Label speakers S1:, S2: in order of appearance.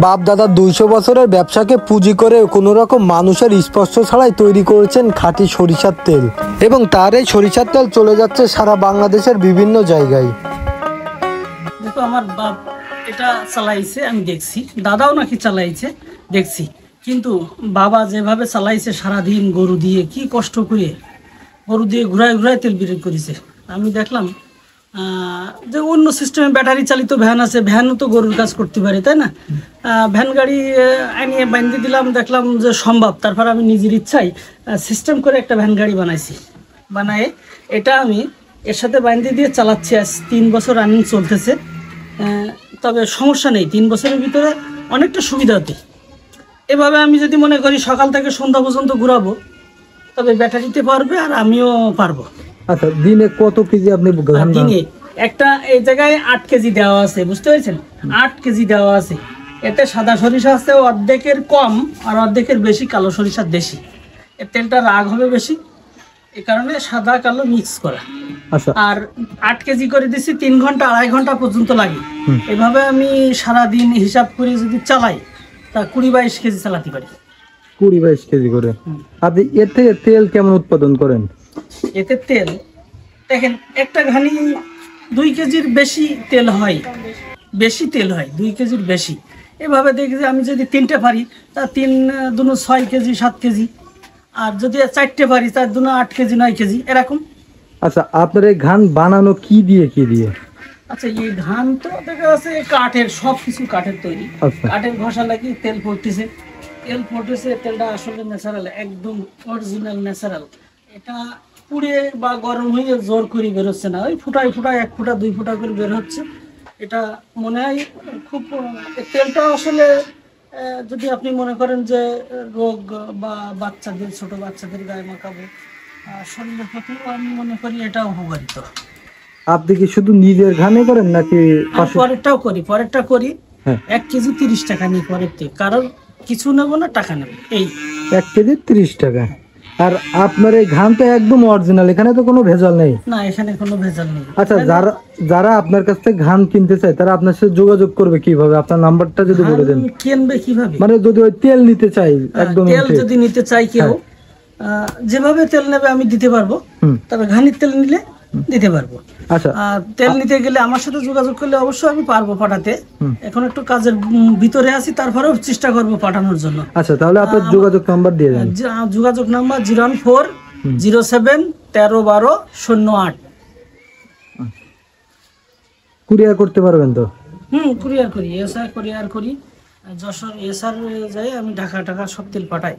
S1: বাপ দাদা 200 বছরের ব্যবসাকে পুঁজি করে কোনো রকম মানুষের স্পর্শ ছাড়াই তৈরি করেছেন খাঁটি সরিষার তেল, এবং তার এই সরিষার তেল চলে যাচ্ছে সারা বাংলাদেশের বিভিন্ন জায়গায়।
S2: দেখো, আমার বাপ এটা চালাইছে, আমি দেখছি, দাদাও নাকি চালাইছে দেখছি, কিন্তু বাবা যেভাবে চালাইছে সারাদিন গরু দিয়ে কি কষ্ট করে গরু দিয়ে ঘুরায় ঘুরায় তেল বের করেছে। আমি দেখলাম যে অন্য সিস্টেমে ব্যাটারি চালিত ভ্যান আছে, ভ্যানও তো গরুর কাজ করতে পারে, তাই না? ভ্যান গাড়ি আনিয়ে বাঁধিয়ে দিলাম, দেখলাম যে সম্ভব। তারপর আমি নিজের ইচ্ছায় সিস্টেম করে একটা ভ্যান গাড়ি বানায়ে এটা আমি এর সাথে বাঁধিয়ে দিয়ে চালাচ্ছি। আজ 3 বছর রানিং চলতেছে। তবে সমস্যা নেই, 3 বছরের ভিতরে অনেকটা সুবিধা হতে। এভাবে আমি যদি মনে করি সকাল থেকে সন্ধ্যা পর্যন্ত ঘুরাবো, তবে ব্যাটারিতে পারবে আর আমিও পারবো।
S1: আচ্ছা, দিনে কত কেজি আপনি
S2: দিনে একটা এই জায়গায় 8 কেজি দেওয়া আছে, বুঝতে পেরেছেন? 8 কেজি দেওয়া আছে। এতে সাদা সরিষা আছে অর্ধেকের কম আর অর্ধেকের বেশি কালো সরিষার দেশি। এর তেলটা রাগ হবে বেশি, এই কারণে সাদা কালো মিক্স করা।
S1: আচ্ছা,
S2: আর 8 কেজি করে দিছি, 3 ঘন্টা 2.5 ঘন্টা পর্যন্ত লাগে। এভাবে আমি সারাদিন হিসাব করে যদি চালাই তা 20-22 কেজি চালাতে পারি।
S1: 20-22 কেজি করে। আপনি এর থেকে তেল কেমন উৎপাদন করেন?
S2: এতে তেল দেখেন, একটা ঘানি 2 কেজির বেশি তেল হয়, 2 কেজির বেশি। এভাবে দেখি যে আমি যদি 3টে পারি তা 3 দুনো 6 কেজি 7 কেজি, আর যদি 4টে পারি তার দুনো 8 কেজি 9 কেজি এরকম।
S1: আচ্ছা, আপনার এই ঘান বানানো কি দিয়ে?
S2: আচ্ছা, এই ধান তো দেখা যাচ্ছে কাঠের, সব কিছু কাঠের তৈরি।
S1: আচ্ছা।
S2: কাঠের ঘষা লাগিয়ে তেল পড়তেছে। তেলটা আসলে ন্যাচারাল, একদম অরিজিনাল ন্যাচারাল। এটা পুড়ে বা গরম হয়ে জোর করে বেরোচ্ছে না, ওই ফুটায় 1 ফুটা 2 ফুটা করে বের হচ্ছে। এটা মনে হয় খুব তেলটা আসলে যদি আপনি মনে করেন যে রোগ বা ছোট বাচ্চাদের গায়ে মাখাবো, শরীরের প্রতিও আমি মনে করি এটা উপকারিত।
S1: আপনি কি শুধু নিজের ঘানে করেন নাকি
S2: পরেরটা করি?
S1: হ্যাঁ।
S2: 1 কেজি 30 টাকা নিই পরের থেকে, কারণ কিছু নেবো না, টাকা নেবো। এই
S1: 1 কেজি 30 টাকা। আর আপনার এই ঘান তো একদম অরিজিনাল, এখানে তো কোনো ভেজাল নেই।
S2: না, এখানে কোনো ভেজাল নেই।
S1: আচ্ছা, যারা আপনার কাছ থেকে ঘান কিনতে চায় তারা আপনার সাথে যোগাযোগ করবে কিভাবে? আপনার নাম্বারটা যদি বলে দেন।
S2: কিনবে কিভাবে?
S1: মানে যদি ওই তেল নিতে চাই, একদম
S2: তেল যদি নিতে চাই কেউ, যেভাবে তেল নেবে আমি দিতে পারবো, তবে ঘানির তেল নিলে দিতে পারবো।
S1: আচ্ছা,
S2: তেল নিতে গেলে আমার সাথে যোগাযোগ করলে অবশ্যই আমি পারবো পাঠাতে। এখন একটু কাজের ভিতরে আছি, তারপরেও চেষ্টা করবো পাঠানোর জন্য।
S1: আচ্ছা, তাহলে আপনার যোগাযোগ নাম্বার দিয়ে দেন।
S2: যোগাযোগ নাম্বার 01407120008।
S1: কুরিয়ার করতে পারবেন তো?
S2: কুরিয়ার করি, কুরিয়ার করি। যশোর এসআর যাই, আমি ঢাকা সব তেল পাঠাই।